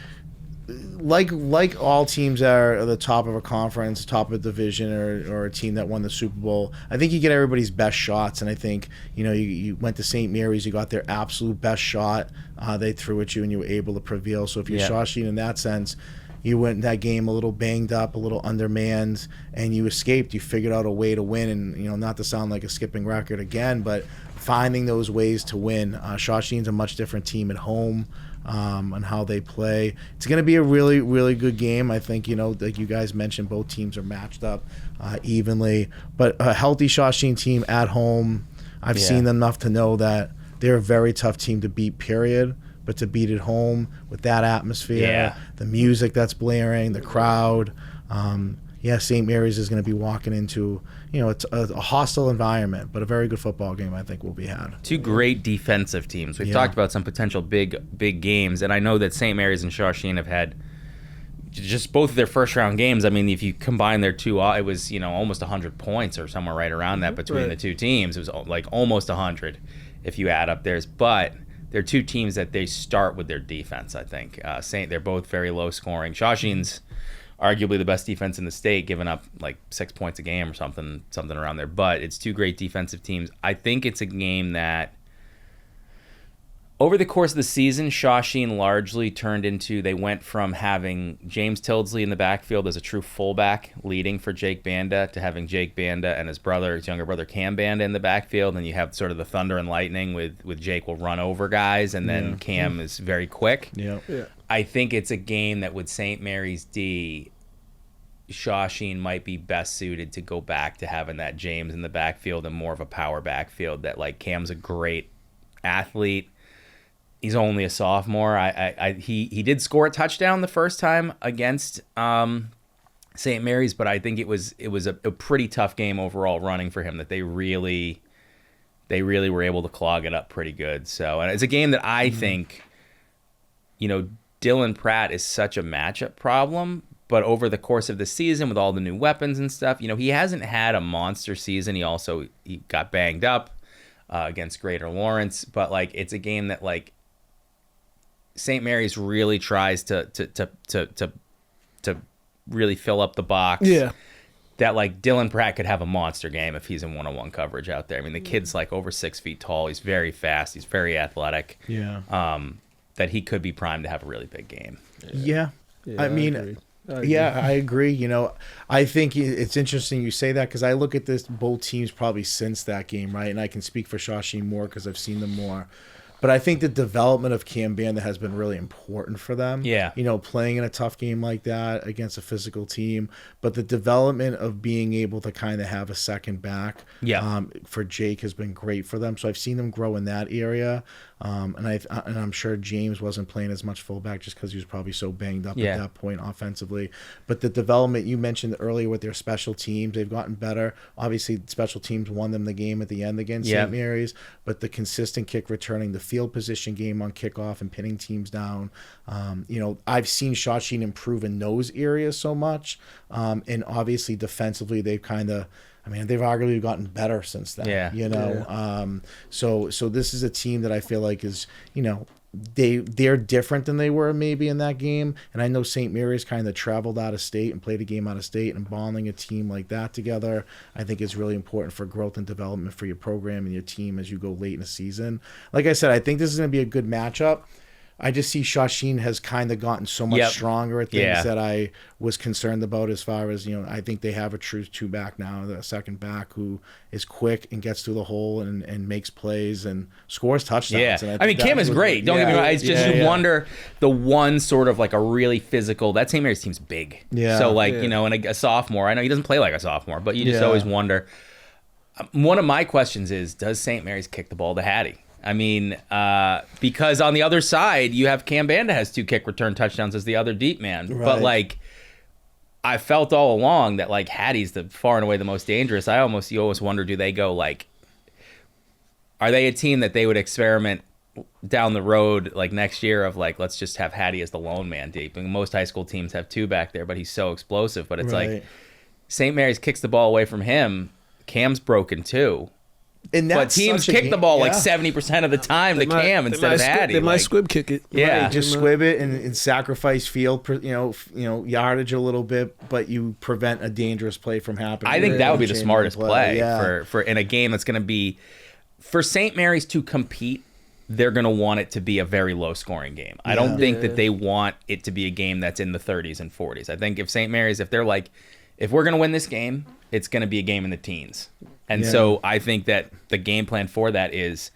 Like all teams that are at the top of a conference, top of a division, or a team that won the Super Bowl, I think you get everybody's best shots. And I think, you went to St. Mary's, you got their absolute best shot. They threw at you and you were able to prevail. So if you're Shawsheen in that sense, you went in that game a little banged up, a little undermanned, and you escaped. You figured out a way to win. And, not to sound like a skipping record again, but finding those ways to win. Shawsheen's a much different team at home. And how they play. It's going to be a really, really good game. I think, like you guys mentioned, both teams are matched up evenly. But a healthy Shawsheen team at home, I've seen them enough to know that they're a very tough team to beat, period. But to beat at home with that atmosphere, the music that's blaring, the crowd, St. Mary's is going to be walking into, it's a hostile environment, but a very good football game I think will be had. Two great defensive teams. We've talked about some potential big games, and I know that St. Mary's and Shawsheen have had just both of their first round games. I mean, if you combine their two, it was almost 100 points or somewhere right around that between the two teams. It was like almost 100 if you add up theirs, but they're two teams that they start with their defense. I think they're both very low scoring. Shawsheen's arguably the best defense in the state, giving up like 6 points a game or something around there. But it's two great defensive teams. I think it's a game that over the course of the season, Shawsheen largely turned into, they went from having James Tildesley in the backfield as a true fullback leading for Jake Banda to having Jake Banda and his younger brother Cam Banda in the backfield. And you have sort of the thunder and lightning with Jake will run over guys, and then Cam is very quick. Yeah. I think it's a game that with St. Mary's D, Shawsheen might be best suited to go back to having that James in the backfield and more of a power backfield. That like Cam's a great athlete. He's only a sophomore. He did score a touchdown the first time against St. Mary's, but I think it was a pretty tough game overall running for him. That they really were able to clog it up pretty good. So, and it's a game that I think, Dylan Pratt is such a matchup problem, but over the course of the season with all the new weapons and stuff, he hasn't had a monster season. He got banged up against Greater Lawrence, but like it's a game that like St. Mary's really tries to really fill up the box. Yeah. That like Dylan Pratt could have a monster game if he's in one-on-one coverage out there. I mean, the kid's like over 6 feet tall. He's very fast. He's very athletic. Yeah. That he could be primed to have a really big game. Yeah. I mean, I agree. I think it's interesting you say that because I look at both teams probably since that game, right? And I can speak for Shawsheen more because I've seen them more. But I think the development of Cam Banda has been really important for them. Yeah. Playing in a tough game like that against a physical team. But the development of being able to kind of have a second back for Jake has been great for them. So I've seen them grow in that area. And I'm sure James wasn't playing as much fullback just because he was probably so banged up at that point offensively. But the development you mentioned earlier with their special teams, they've gotten better. Obviously, special teams won them the game at the end against St. Mary's. But the consistent kick returning, the field position game on kickoff and pinning teams down. I've seen Shawsheen improve in those areas so much. And obviously defensively, they've arguably gotten better since then. So this is a team that I feel like is, they're different than they were maybe in that game. And I know St. Mary's kind of traveled out of state and played a game out of state, and bonding a team like that together, I think is really important for growth and development for your program and your team as you go late in the season. Like I said, I think this is going to be a good matchup. I just see Shawsheen has kind of gotten so much stronger at things that I was concerned about, as far as, I think they have a true two-back now, the second back who is quick and gets through the hole and makes plays and scores touchdowns. Yeah. And I mean, Kim is great. Don't get me wrong. It's just you wonder the one sort of like a really physical, that St. Mary's team's big. Yeah. So and a sophomore, I know he doesn't play like a sophomore, but you just always wonder. One of my questions is, does St. Mary's kick the ball to Hattie? I mean, because on the other side, you have Cam Banda has 2 kick return touchdowns as the other deep man. Right. But, I felt all along that, Hattie's the far and away the most dangerous. You always wonder, do they go, are they a team that they would experiment down the road, next year of, let's just have Hattie as the lone man deep? And most high school teams have 2 back there, but he's so explosive. But it's St. Mary's kicks the ball away from him. Cam's broken, too. But teams kick the ball 70% of the time to Cam instead of Hattie. They might squib kick it. Yeah, just squib it and sacrifice field, yardage a little bit, but you prevent a dangerous play from happening. I think that would be the smartest play for in a game that's going to be, for St. Mary's to compete. They're going to want it to be a very low scoring game. I don't think that they want it to be a game that's in the 30s and 40s. I think if St. Mary's, if they're if we're going to win this game, it's going to be a game in the teens. And so I think that the game plan for that is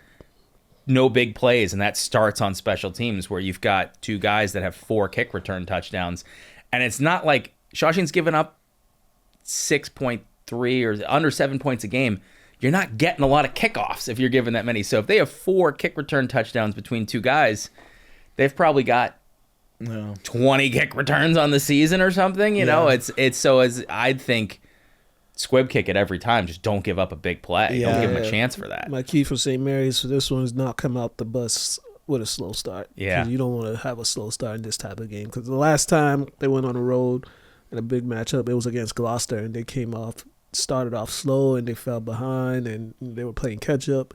no big plays, and that starts on special teams where you've got 2 guys that have 4 kick return touchdowns. And it's not like Shawsheen's given up 6.3 or under 7 points a game. You're not getting a lot of kickoffs if you're given that many. So if they have 4 kick return touchdowns between 2 guys, they've probably got 20 kick returns on the season or something. You know, it's so as I'd think, squib kick it every time. Just don't give up a big play. Don't give them a chance for that. My key for St. Mary's for this one is not come out the bus with a slow start. Yeah. You don't want to have a slow start in this type of game. Because the last time they went on the road in a big matchup, it was against Gloucester, and they started off slow, and they fell behind, and they were playing catch-up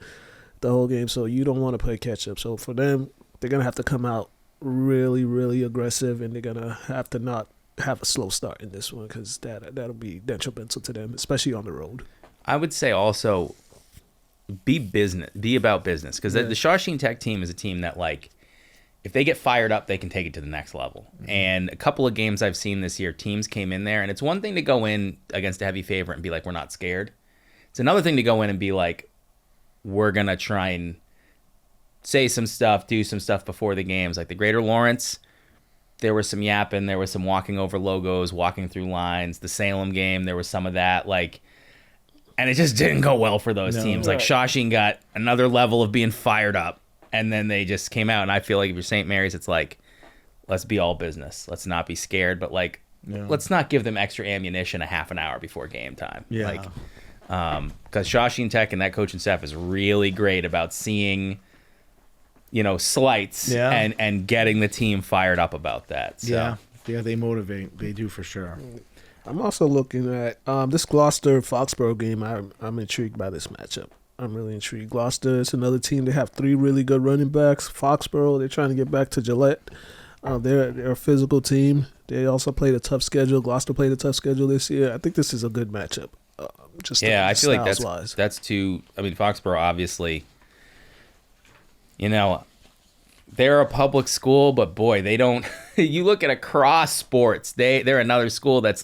the whole game. So you don't want to play catch-up. So for them, they're going to have to come out really, really aggressive, and they're going to have to not have a slow start in this one, because that'll be detrimental to them, especially on the road. I would say also be about business, because the Shawsheen Tech team is a team that if they get fired up, they can take it to the next level. Mm-hmm. And a couple of games I've seen this year, teams came in there, and it's one thing to go in against a heavy favorite and be we're not scared. It's another thing to go in and be we're gonna try and say some stuff, do some stuff before the games. Like the Greater Lawrence, there was some yapping, there was some walking over logos, walking through lines. The Salem game, there was some of that, and it just didn't go well for those teams. Right. Shawsheen got another level of being fired up, and then they just came out. And I feel if you're St. Mary's, it's let's be all business. Let's not be scared, but let's not give them extra ammunition a half an hour before game time. Yeah. Because Shawsheen Tech and that coaching staff is really great about seeing slights and getting the team fired up about that. So. Yeah, they motivate. They do for sure. I'm also looking at this Gloucester-Foxborough game. I'm intrigued by this matchup. I'm really intrigued. Gloucester is another team. They have 3 really good running backs. Foxborough, they're trying to get back to Gillette. They're a physical team. They also played a tough schedule. Gloucester played a tough schedule this year. I think this is a good matchup. I feel like that's too. I mean, Foxborough obviously. They're a public school, but boy, they don't. You look at across sports, they're another school that's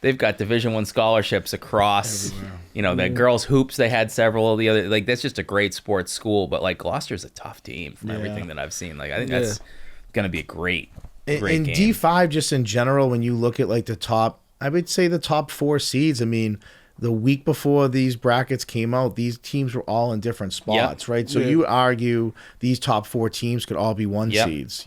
they've got Division I scholarships across. Everywhere. The girls hoops, they had several of the other. That's just a great sports school. But Gloucester's a tough team from everything that I've seen. I think that's going to be a great in game. D5, just in general, when you look at the top, I would say the top 4 seeds. I mean, the week before these brackets came out, these teams were all in different spots, right? So you argue these top 4 teams could all be 1 seeds.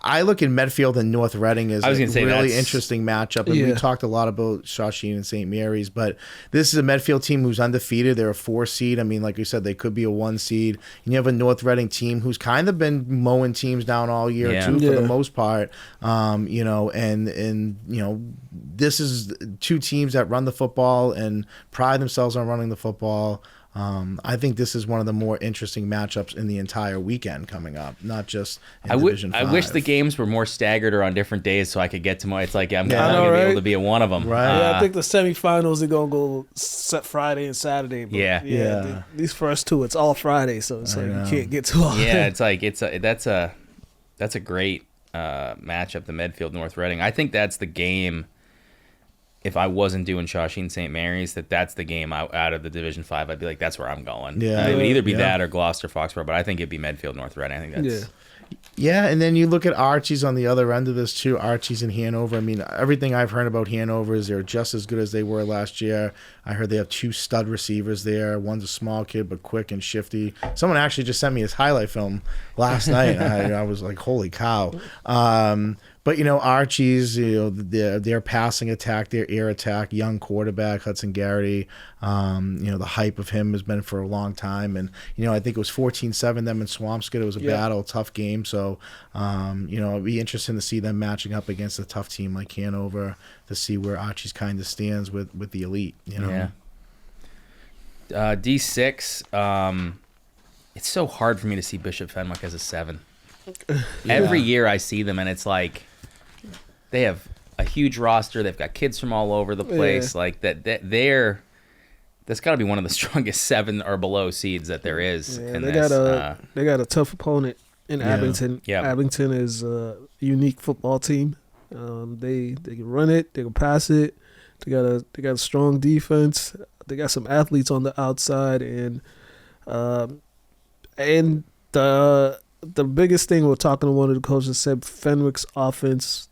I look at Medfield and North Reading as a really interesting matchup. And we talked a lot about Shawsheen and St. Mary's, but this is a Medfield team who's undefeated. They're a 4 seed. I mean, like you said, they could be a 1 seed. And you have a North Reading team who's kind of been mowing teams down all year too, for the most part. This is 2 teams that run the football and pride themselves on running the football. I think this is one of the more interesting matchups in the entire weekend coming up, not just in Division 5. I wish the games were more staggered or on different days so I could get to more. It's like I'm going to be able to be at one of them. Right. Yeah, I think the semifinals are going to go set Friday and Saturday. But Yeah. These first two, it's all Friday, so it's like you can't get to all. Yeah, it's like that's a great matchup, the Medfield North Reading. I think that's the game. If I wasn't doing Shawshene St. Mary's, that's the game out of the Division 5. I'd be like, that's where I'm going. Yeah. It would either be that or Gloucester Foxborough, but I think it'd be Medfield North Reading. I think that's Yeah, and then you look at Archie's on the other end of this too. Archie's in Hanover. I mean, everything I've heard about Hanover is they're just as good as they were last year. I heard they have 2 stud receivers there. One's a small kid but quick and shifty. Someone actually just sent me his highlight film last night. I was like, holy cow. But, Archie's, their passing attack, their air attack, young quarterback, Hudson Garrity, the hype of him has been for a long time. And, I think it was 14-7 them in Swampscott. It was a battle, tough game. So, it'd be interesting to see them matching up against a tough team like Hanover to see where Archie's kind of stands with the elite, Yeah. D6, it's so hard for me to see Bishop Fenwick as a 7. Every year I see them, and it's like they have a huge roster. They've got kids from all over the place. Like that's got to be one of the strongest 7 or below seeds that there is. Yeah, they got a tough opponent in Abington. Yeah. Abington is a unique football team. They can run it, they can pass it. They got a strong defense. They got some athletes on the outside, and the biggest thing, we're talking to one of the coaches, said Fenwick's offense,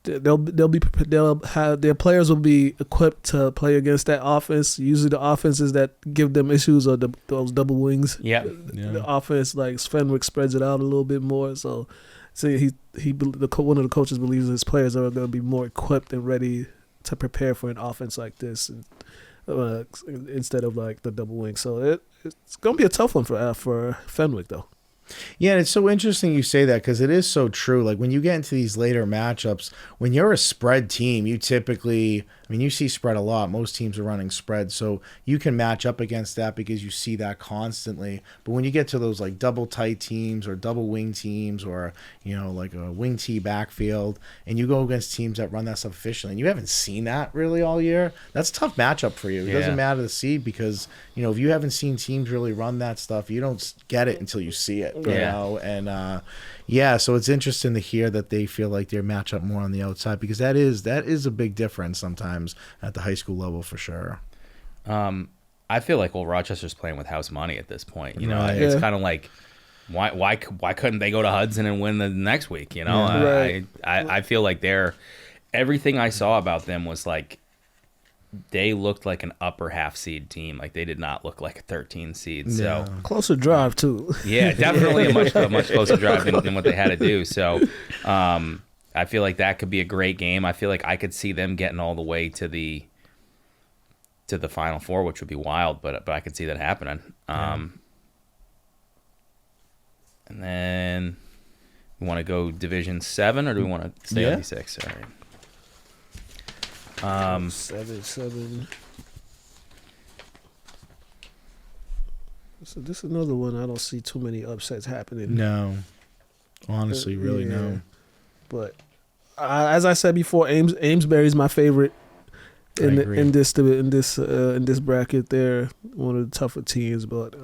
their players will be equipped to play against that offense. Usually the offenses that give them issues are those double wings. Yeah. The offense, like Fenwick, spreads it out a little bit more. So one of the coaches believes his players are going to be more equipped and ready to prepare for an offense like this, instead of like the double wing. So it's going to be a tough one for Fenwick though. Yeah, and it's so interesting you say that because it is so true. Like when you get into these later matchups, when you're a spread team, you typically, you see spread a lot. Most teams are running spread, so you can match up against that because you see that constantly. But when you get to those like double tight teams or double wing teams or, like a wing T backfield, and you go against teams that run that stuff efficiently, and you haven't seen that really all year, that's a tough matchup for you. It doesn't matter the seed because, if you haven't seen teams really run that stuff, you don't get it until you see it. And so it's interesting to hear that they feel like they're match up more on the outside because that is a big difference sometimes at the high school level for sure. I feel like Rochester's playing with house money at this point. Right. It's kind of like why couldn't they go to Hudson and win the next week? I feel like everything I saw about them was like they looked like an upper half seed team. Like they did not look like a 13 seed. So closer drive too. Yeah, definitely a much closer drive than what they had to do. So I feel like that could be a great game. I feel like I could see them getting all the way to the Final Four, which would be wild, but I could see that happening. And then we want to go Division 7, or do we want to stay on D6? All right. 7. So this is another one I don't see too many upsets happening. No, honestly, really no. But as I said before, Amesbury's my favorite in this bracket. They're one of the tougher teams, but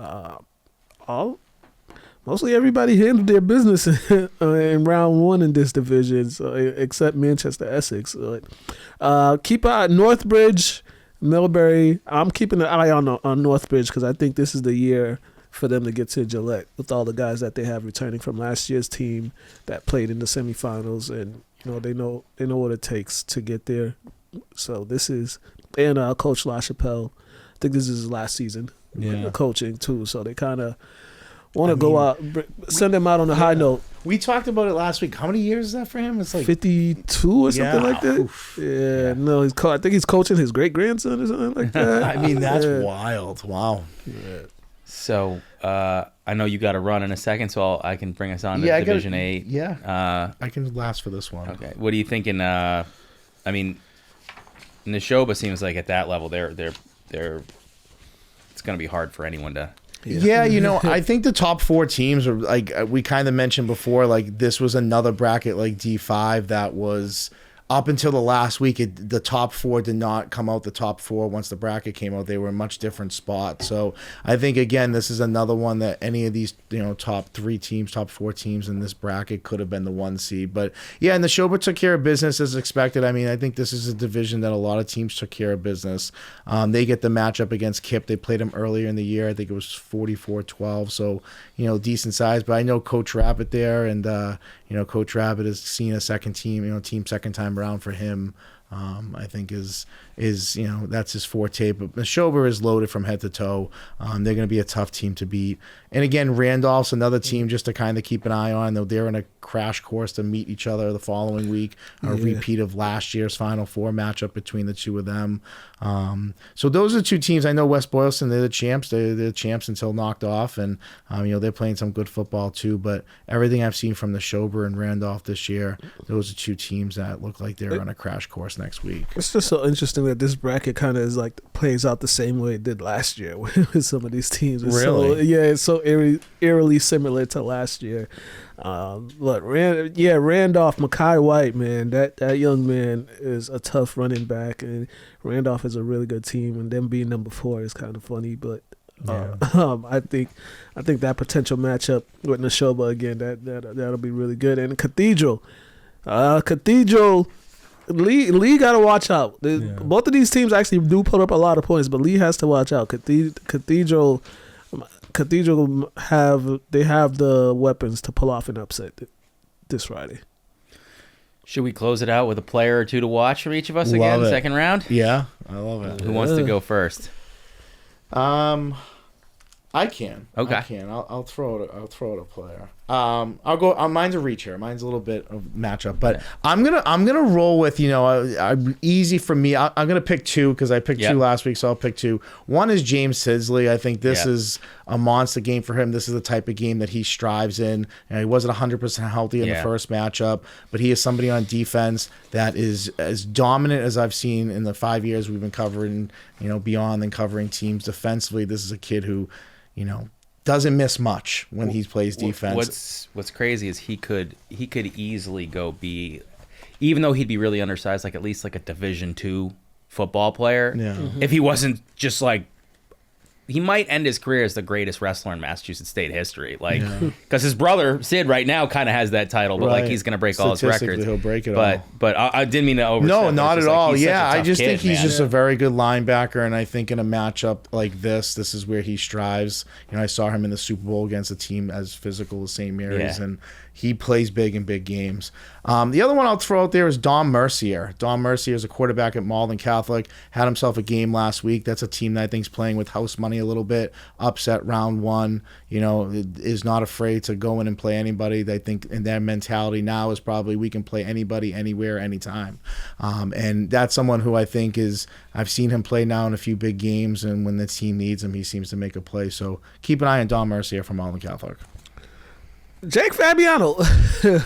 mostly everybody handled their business in round 1 in this division, so, except Manchester Essex. Keep an eye on Northbridge, Millbury. I'm keeping an eye on Northbridge because I think this is the year for them to get to Gillette with all the guys that they have returning from last year's team that played in the semifinals, and they know what it takes to get there. So this is, and Coach LaChapelle, I think this is his last season coaching too. So they kind of want to go out, send him out on a high note. We talked about it last week. How many years is that for him? It's like 52 or something like that. Oof. No, I think he's coaching his great grandson or something like that. That's wild. Wow. Yeah. So I know you got to run in a second, so I can bring us on to Division 8. Yeah, I can last for this one. Okay, what are you thinking? Neshoba seems like at that level they're it's going to be hard for anyone to. Yeah, I think the top 4 teams are like we kind of mentioned before. Like this was another bracket like D5 that was up until the last week. The top 4 did not come out. The top 4 once the bracket came out, they were in much different spots. So I think again, this is another one that any of these top 3 teams, top 4 teams in this bracket could have been the 1 seed. But yeah, and the Schober took care of business as expected. I mean, I think this is a division that a lot of teams took care of business. They get the matchup against Kip. They played them earlier in the year. I think it was 44-12. So decent size. But I know Coach Rabbit there, and Coach Rabbit has seen a second team, team second time around for him. I think is that's his forte. But Schober is loaded from head to toe. They're going to be a tough team to beat. And again, Randolph's another team just to kind of keep an eye on. They're in a crash course to meet each other the following week. A repeat of last year's Final Four matchup between the two of them. So those are 2 teams. I know West Boylston, they're the champs. They're the champs until knocked off. And, they're playing some good football too. But everything I've seen from the Schober and Randolph this year, those are 2 teams that look like they're on a crash course next week. It's just so interesting that this bracket kind of is like plays out the same way it did last year with some of these teams. Really? It's so eerily similar to last year. But Randolph, Makai White, man, that young man is a tough running back, and Randolph is a really good team, and them being number 4 is kind of funny, but I think that potential matchup with Neshoba again, that'll be really good. And Cathedral, Lee got to watch out. Both of these teams actually do put up a lot of points, but Lee has to watch out. Cathedral have the weapons to pull off an upset this Friday. Should we close it out with a player or 2 to watch for each of us again, second round? Yeah, I love it. Who wants to go first? I can. Okay. I can. I'll throw it a player. I'll go. Mine's a reach here. Mine's a little bit of matchup, but I'm gonna roll with easy for me. I'm gonna pick 2 because I picked 2 last week, so I'll pick 2. One is James Sisley. I think this is a monster game for him. This is the type of game that he strives in. And he wasn't 100% healthy in the first matchup, but he is somebody on defense that is as dominant as I've seen in the 5 years we've been covering, beyond and covering teams defensively. This is a kid who, doesn't miss much when he plays defense. What's crazy is he could easily go be, even though he'd be really undersized, like at least like a Division II football player. Yeah. Mm-hmm. If he wasn't just like, he might end his career as the greatest wrestler in Massachusetts state history. Like, because his brother Sid right now kind of has that title, but like he's gonna break all his records. He'll break it all. But I didn't mean to overstep. No, not at all. Yeah, I just think he's just a very good linebacker, and I think in a matchup like this is where he strives. I saw him in the Super Bowl against a team as physical as St. Mary's, and he plays big in big games. The other one I'll throw out there is Dom Mercier. Dom Mercier is a quarterback at Malden Catholic. Had himself a game last week. That's a team that I think is playing with house money a little bit. Upset round 1. Is not afraid to go in and play anybody. They think, and their mentality now is probably we can play anybody, anywhere, anytime. And that's someone who I think I've seen him play now in a few big games, and when the team needs him, he seems to make a play. So keep an eye on Dom Mercier from Malden Catholic. Jake Fabiano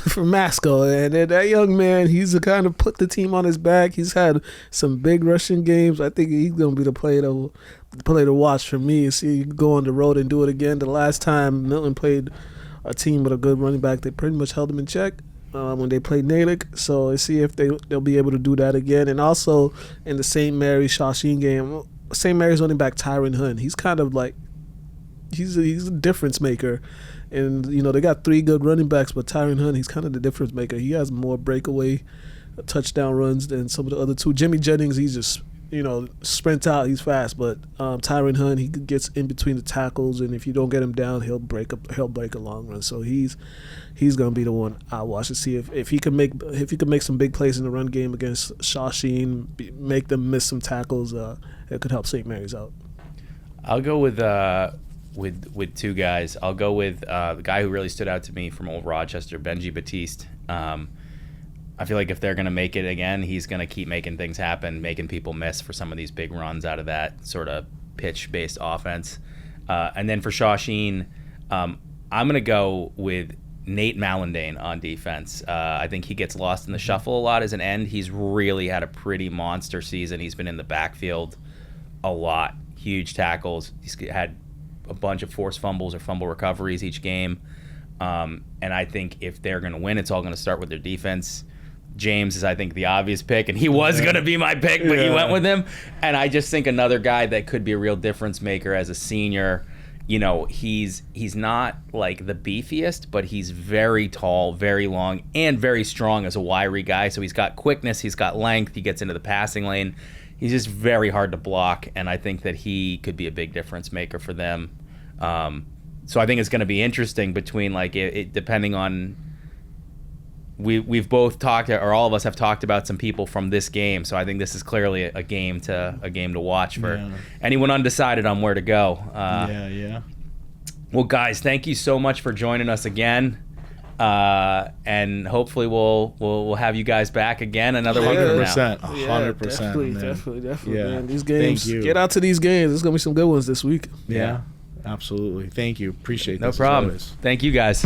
from Masco, and that young man, he's the kind of put the team on his back. He's had some big rushing games. I think he's gonna be the player to watch for me. See, you go on the road and do it again. The last time Milton played a team with a good running back, they pretty much held him in check when they played Natick. So see if they'll be able to do that again. And also in the St. Mary's Shawsheen game, St. Mary's running back Tyron Hunt, he's kind of like he's a difference maker. And, they got 3 good running backs, but Tyron Hunt, he's kind of the difference maker. He has more breakaway touchdown runs than some of the other 2. Jimmy Jennings, he's just, sprint out. He's fast. But Tyron Hunt, he gets in between the tackles, and if you don't get him down, he'll break a long run. So he's going to be the one I watch to see if he can make some big plays in the run game against Shawsheen, make them miss some tackles. It could help St. Mary's out. I'll go with 2 guys. I'll go with the guy who really stood out to me from Old Rochester, Benji Batiste. I feel like if they're going to make it again, he's going to keep making things happen, making people miss for some of these big runs out of that sort of pitch-based offense. And then for Shawsheen, I'm going to go with Nate Mallandane on defense. I think he gets lost in the shuffle a lot as an end. He's really had a pretty monster season. He's been in the backfield a lot. huge tackles. He's had a bunch of forced fumbles or fumble recoveries each game. And I think if they're going to win, it's all going to start with their defense. James is, I think, the obvious pick, and he was going to be my pick, but you went with him. And I just think another guy that could be a real difference maker as a senior. You know, he's not like the beefiest, but he's very tall, very long, and very strong as a wiry guy. So he's got quickness, he's got length, he gets into the passing lane. He's just very hard to block, and I think that he could be a big difference maker for them. So I think it's going to be interesting between, like, it depending on. We've both talked, or all of us have talked about some people from this game. So I think this is clearly a game to watch for anyone undecided on where to go. Well, guys, thank you so much for joining us again, and hopefully we'll have you guys back again another week from now. 100%. Definitely. Man. These games, get out to these games. There's gonna be some good ones this week. Yeah, absolutely. Thank you. Appreciate this. No problem. Thank you, guys.